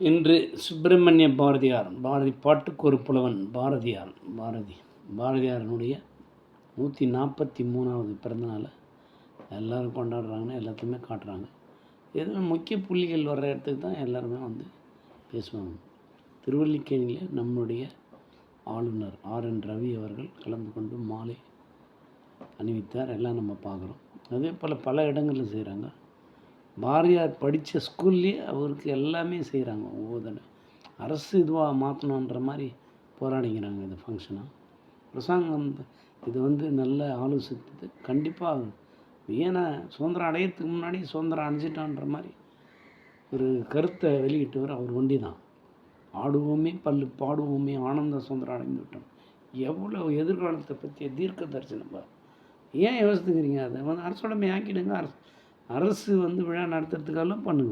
இன்று சுப்பிரமணிய பாரதி பாட்டுக்கு ஒரு புலவன் பாரதியாரனுடைய 143வது பிறந்தநாளை எல்லோரும் கொண்டாடுறாங்கன்னா எல்லாத்தையுமே காட்டுறாங்க. எதுவும் முக்கிய புள்ளிகள் வர்ற இடத்துக்கு தான் எல்லாருமே வந்து பேசுவாங்க. திருவல்லிக்கேணியில் நம்முடைய ஆளுநர் RN ரவி அவர்கள் கலந்து கொண்டு மாலை அணிவித்தார். எல்லாம் நம்ம பார்க்குறோம். அதே போல் பல இடங்களில் செய்கிறாங்க. பாரதியார் படித்த ஸ்கூல்லேயே அவருக்கு எல்லாமே செய்கிறாங்க. ஒவ்வொரு அரசு இதுவாக மாற்றணுன்ற மாதிரி போராடிக்கிறாங்க. இந்த ஃபங்க்ஷனாக பிரசங்கம் இது வந்து நல்ல ஆலோசித்தது. கண்டிப்பாக ஏன்னா சுதந்திரம் அடையிறதுக்கு முன்னாடி சுதந்திரம் அடைஞ்சிட்டான்ற மாதிரி ஒரு கருத்தை வெளியிட்டவர் அவர் ஒண்டி தான். ஆடுவோமே பல்லு பாடுவோமே ஆனந்த சுதந்திரம் அடைந்து விட்டோம். எவ்வளோ எதிர்காலத்தை பற்றிய தீர்க்க தரிசனம். ஏன் யோசித்துக்கிறீங்க? அதை வந்து அரசோடமை ஆக்கிடுங்க. அரசு வந்து விழா நடத்துறதுக்கெல்லாம் பண்ணுங்கள்.